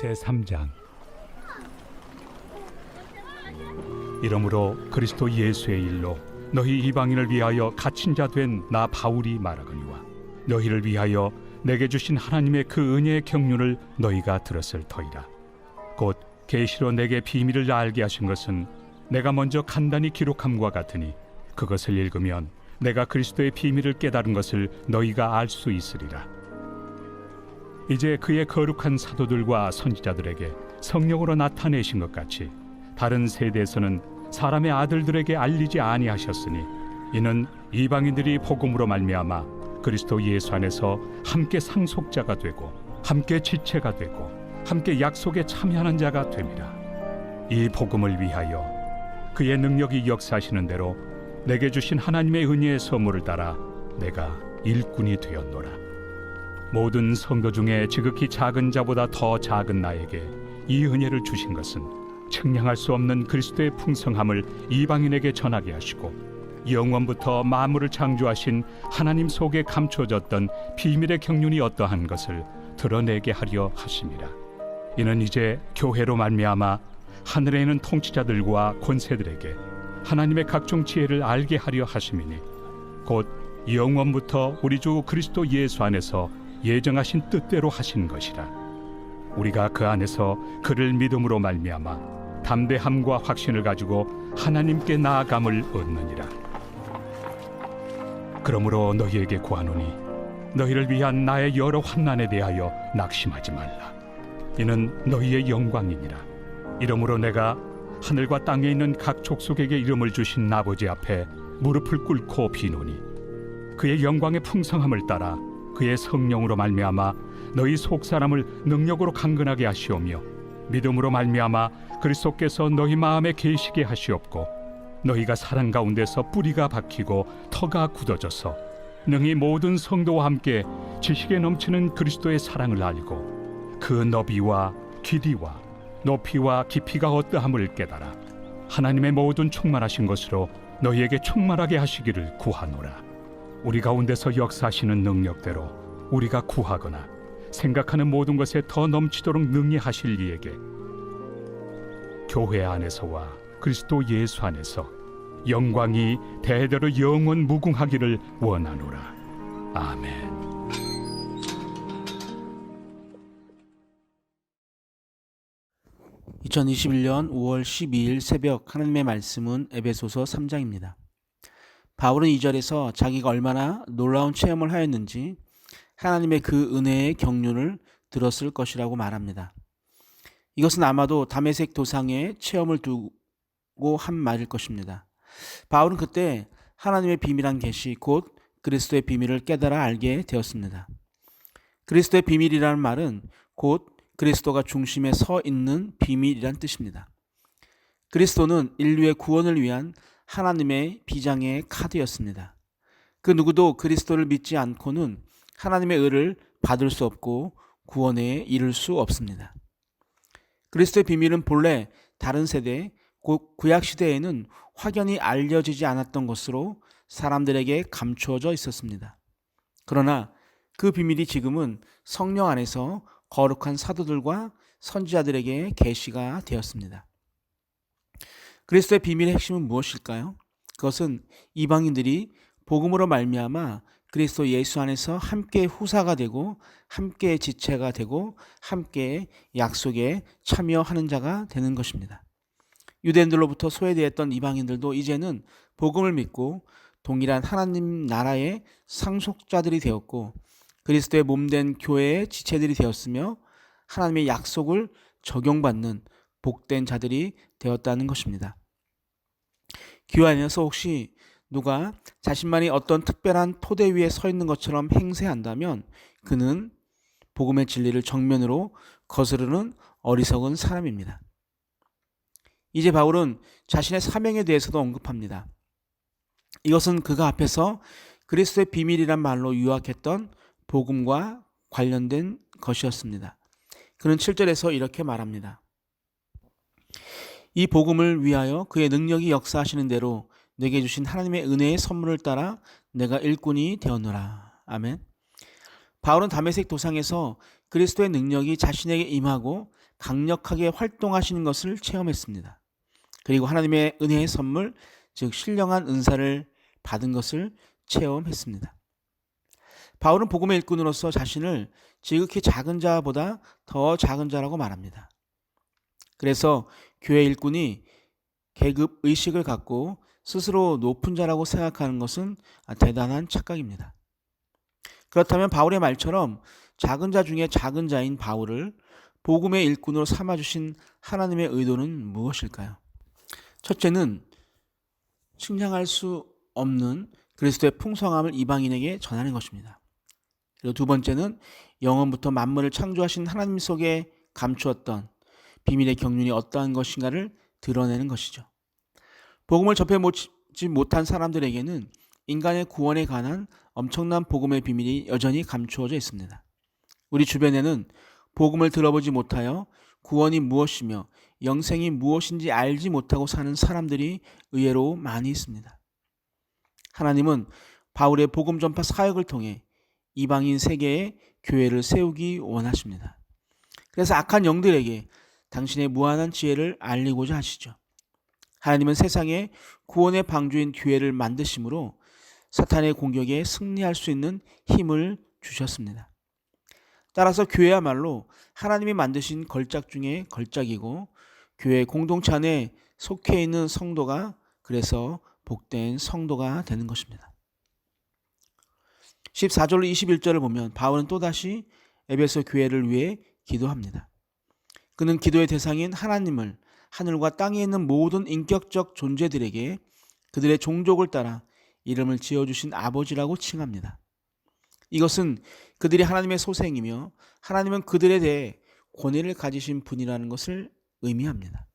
제3장. 이러므로 그리스도 예수의 일로 너희 이방인을 위하여 갇힌 자 된 나 바울이 말하거니와 너희를 위하여 내게 주신 하나님의 그 은혜의 경륜을 너희가 들었을 터이라. 곧 계시로 내게 비밀을 알게 하신 것은 내가 먼저 간단히 기록함과 같으니 그것을 읽으면 내가 그리스도의 비밀을 깨달은 것을 너희가 알 수 있으리라. 이제 그의 거룩한 사도들과 선지자들에게 성령으로 나타내신 것 같이 다른 세대에서는 사람의 아들들에게 알리지 아니하셨으니 이는 이방인들이 복음으로 말미암아 그리스도 예수 안에서 함께 상속자가 되고 함께 지체가 되고 함께 약속에 참여하는 자가 됨이라. 이 복음을 위하여 그의 능력이 역사하시는 대로 내게 주신 하나님의 은혜의 선물을 따라 내가 일꾼이 되었노라. 모든 성도 중에 지극히 작은 자보다 더 작은 나에게 이 은혜를 주신 것은 측량할 수 없는 그리스도의 풍성함을 이방인에게 전하게 하시고 영원부터 만물을 창조하신 하나님 속에 감춰졌던 비밀의 경륜이 어떠한 것을 드러내게 하려 하심이라. 이는 이제 교회로 말미암아 하늘에 있는 통치자들과 권세들에게 하나님의 각종 지혜를 알게 하려 하심이니 곧 영원부터 우리 주 그리스도 예수 안에서 예정하신 뜻대로 하신 것이라. 우리가 그 안에서 그를 믿음으로 말미암아 담대함과 확신을 가지고 하나님께 나아감을 얻느니라. 그러므로 너희에게 구하노니 너희를 위한 나의 여러 환난에 대하여 낙심하지 말라. 이는 너희의 영광이니라. 이러므로 내가 하늘과 땅에 있는 각 족속에게 이름을 주신 아버지 앞에 무릎을 꿇고 비노니 그의 영광의 풍성함을 따라 그의 성령으로 말미암아 너희 속 사람을 능력으로 강건하게 하시오며 믿음으로 말미암아 그리스도께서 너희 마음에 계시게 하시옵고 너희가 사랑 가운데서 뿌리가 박히고 터가 굳어져서 능히 모든 성도와 함께 지식에 넘치는 그리스도의 사랑을 알고 그 너비와 길이와 높이와 깊이가 어떠함을 깨달아 하나님의 모든 충만하신 것으로 너희에게 충만하게 하시기를 구하노라. 우리 가운데서 역사하시는 능력대로 우리가 구하거나 생각하는 모든 것에 더 넘치도록 능히 하실 이에게 교회 안에서와 그리스도 예수 안에서 영광이 대대로 영원 무궁하기를 원하노라. 아멘. (2021년 5월 12일) 새벽 하나님의 말씀은 에베소서 3장입니다. 바울은 2절에서 자기가 얼마나 놀라운 체험을 하였는지 하나님의 그 은혜의 경륜을 들었을 것이라고 말합니다. 이것은 아마도 다메섹 도상의 체험을 두고 한 말일 것입니다. 바울은 그때 하나님의 비밀한 계시 곧 그리스도의 비밀을 깨달아 알게 되었습니다. 그리스도의 비밀이라는 말은 곧 그리스도가 중심에 서 있는 비밀이란 뜻입니다. 그리스도는 인류의 구원을 위한 하나님의 비장의 카드였습니다. 그 누구도 그리스도를 믿지 않고는 하나님의 의를 받을 수 없고 구원에 이를 수 없습니다. 그리스도의 비밀은 본래 다른 세대, 곧 구약시대에는 확연히 알려지지 않았던 것으로 사람들에게 감추어져 있었습니다. 그러나 그 비밀이 지금은 성령 안에서 거룩한 사도들과 선지자들에게 계시가 되었습니다. 그리스도의 비밀의 핵심은 무엇일까요? 그것은 이방인들이 복음으로 말미암아 그리스도 예수 안에서 함께 후사가 되고 함께 지체가 되고 함께 약속에 참여하는 자가 되는 것입니다. 유대인들로부터 소외되었던 이방인들도 이제는 복음을 믿고 동일한 하나님 나라의 상속자들이 되었고 그리스도의 몸된 교회의 지체들이 되었으며 하나님의 약속을 적용받는 복된 자들이 되었다는 것입니다. 교회 안에서 혹시 누가 자신만이 어떤 특별한 토대 위에 서 있는 것처럼 행세한다면 그는 복음의 진리를 정면으로 거스르는 어리석은 사람입니다. 이제 바울은 자신의 사명에 대해서도 언급합니다. 이것은 그가 앞에서 그리스도의 비밀이란 말로 유학했던 복음과 관련된 것이었습니다. 그는 7절에서 이렇게 말합니다. 이 복음을 위하여 그의 능력이 역사하시는 대로 내게 주신 하나님의 은혜의 선물을 따라 내가 일꾼이 되었노라. 아멘. 바울은 다메섹 도상에서 그리스도의 능력이 자신에게 임하고 강력하게 활동하시는 것을 체험했습니다. 그리고 하나님의 은혜의 선물, 즉 신령한 은사를 받은 것을 체험했습니다. 바울은 복음의 일꾼으로서 자신을 지극히 작은 자보다 더 작은 자라고 말합니다. 그래서 교회 일꾼이 계급 의식을 갖고 스스로 높은 자라고 생각하는 것은 대단한 착각입니다. 그렇다면 바울의 말처럼 작은 자 중에 작은 자인 바울을 복음의 일꾼으로 삼아주신 하나님의 의도는 무엇일까요? 첫째는 측량할 수 없는 그리스도의 풍성함을 이방인에게 전하는 것입니다. 그리고 두 번째는 영원부터 만물을 창조하신 하나님 속에 감추었던 비밀의 경륜이 어떠한 것인가를 드러내는 것이죠. 복음을 접해보지 못한 사람들에게는 인간의 구원에 관한 엄청난 복음의 비밀이 여전히 감추어져 있습니다. 우리 주변에는 복음을 들어보지 못하여 구원이 무엇이며 영생이 무엇인지 알지 못하고 사는 사람들이 의외로 많이 있습니다. 하나님은 바울의 복음 전파 사역을 통해 이방인 세계에 교회를 세우기 원하십니다. 그래서 악한 영들에게 당신의 무한한 지혜를 알리고자 하시죠. 하나님은 세상에 구원의 방주인 교회를 만드심으로 사탄의 공격에 승리할 수 있는 힘을 주셨습니다. 따라서 교회야말로 하나님이 만드신 걸작 중에 걸작이고 교회 공동체 안에 속해 있는 성도가 그래서 복된 성도가 되는 것입니다. 14절로 21절을 보면 바울은 또다시 에베소 교회를 위해 기도합니다. 그는 기도의 대상인 하나님을 하늘과 땅에 있는 모든 인격적 존재들에게 그들의 종족을 따라 이름을 지어주신 아버지라고 칭합니다. 이것은 그들이 하나님의 소생이며 하나님은 그들에 대해 권위를 가지신 분이라는 것을 의미합니다.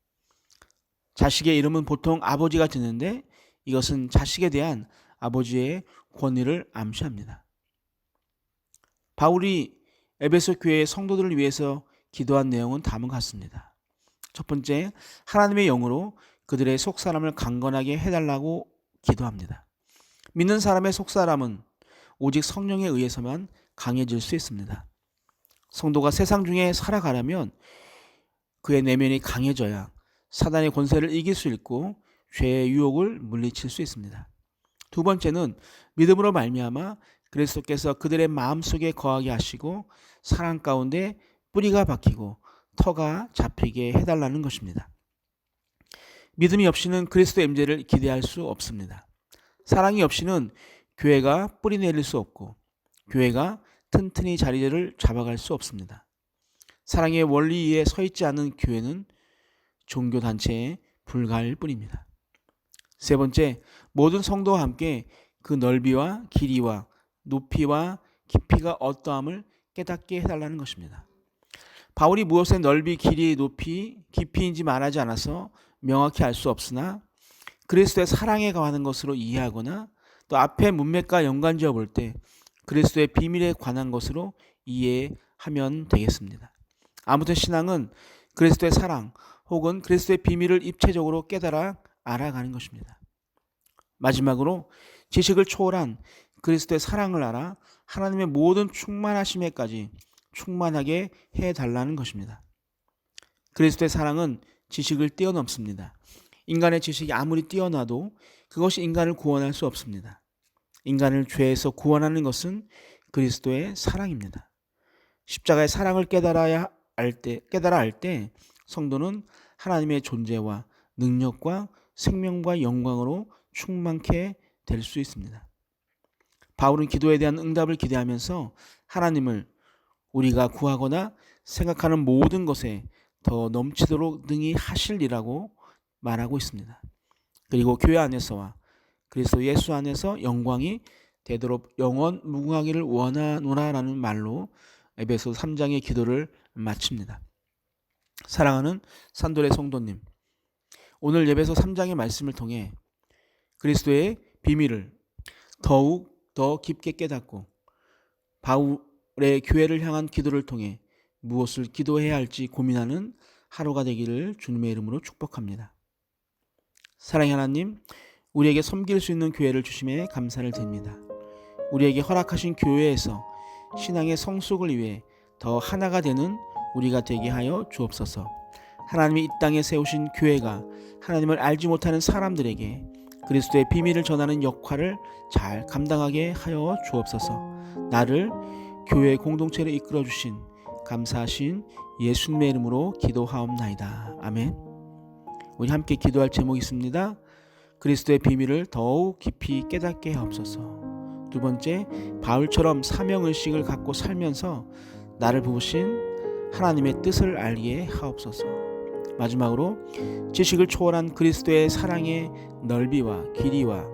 자식의 이름은 보통 아버지가 짓는데 이것은 자식에 대한 아버지의 권위를 암시합니다. 바울이 에베소 교회의 성도들을 위해서 기도한 내용은 다음과 같습니다. 첫 번째, 하나님의 영으로 그들의 속사람을 강건하게 해달라고 기도합니다. 믿는 사람의 속사람은 오직 성령에 의해서만 강해질 수 있습니다. 성도가 세상 중에 살아가려면 그의 내면이 강해져야 사단의 권세를 이길 수 있고 죄의 유혹을 물리칠 수 있습니다. 두 번째는 믿음으로 말미암아 그리스도께서 그들의 마음속에 거하게 하시고 사랑 가운데 뿌리가 박히고 터가 잡히게 해달라는 것입니다. 믿음이 없이는 그리스도 임재를 기대할 수 없습니다. 사랑이 없이는 교회가 뿌리 내릴 수 없고 교회가 튼튼히 자리를 잡아갈 수 없습니다. 사랑의 원리 위에 서 있지 않은 교회는 종교단체에 불과할 뿐입니다. 세 번째, 모든 성도와 함께 그 넓이와 길이와 높이와 깊이가 어떠함을 깨닫게 해달라는 것입니다. 바울이 무엇의 넓이, 길이, 높이, 깊이인지 말하지 않아서 명확히 알 수 없으나 그리스도의 사랑에 관한 것으로 이해하거나 또 앞에 문맥과 연관지어 볼 때 그리스도의 비밀에 관한 것으로 이해하면 되겠습니다. 아무튼 신앙은 그리스도의 사랑 혹은 그리스도의 비밀을 입체적으로 깨달아 알아가는 것입니다. 마지막으로 지식을 초월한 그리스도의 사랑을 알아 하나님의 모든 충만하심에까지 충만하게 해달라는 것입니다. 그리스도의 사랑은 지식을 뛰어넘습니다. 인간의 지식이 아무리 뛰어나도 그것이 인간을 구원할 수 없습니다. 인간을 죄에서 구원하는 것은 그리스도의 사랑입니다. 십자가의 사랑을 깨달아 알 때 성도는 하나님의 존재와 능력과 생명과 영광으로 충만케 될 수 있습니다. 바울은 기도에 대한 응답을 기대하면서 하나님을 우리가 구하거나 생각하는 모든 것에 더 넘치도록 능히 하실이라고 말하고 있습니다. 그리고 교회 안에서와 그리스도 예수 안에서 영광이 되도록 영원 무궁하기를 원하노라라는 말로 에베소 3장의 기도를 마칩니다. 사랑하는 산돌의 성도님, 오늘 에베소 3장의 말씀을 통해 그리스도의 비밀을 더욱 더 깊게 깨닫고 바울의 교회를 향한 기도를 통해 무엇을 기도해야 할지 고민하는 하루가 되기를 주님의 이름으로 축복합니다. 사랑의 하나님, 우리에게 섬길 수 있는 교회를 주심에 감사를 드립니다. 우리에게 허락하신 교회에서 신앙의 성숙을 위해 더 하나가 되는 우리가 되게 하여 주옵소서. 하나님이 이 땅에 세우신 교회가 하나님을 알지 못하는 사람들에게 그리스도의 비밀을 전하는 역할을 잘 감당하게 하여 주옵소서. 나를 교회 공동체를 이끌어 주신 감사하신 예수님의 이름으로 기도하옵나이다. 아멘. 우리 함께 기도할 제목이 있습니다. 그리스도의 비밀을 더욱 깊이 깨닫게 하옵소서. 두 번째, 바울처럼 사명의식을 갖고 살면서 나를 부으신 하나님의 뜻을 알게 하옵소서. 마지막으로 지식을 초월한 그리스도의 사랑의 넓이와 길이와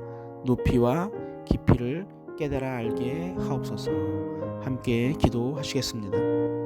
높이와 깊이를 깨달아 알게 하옵소서. 함께 기도하시겠습니다.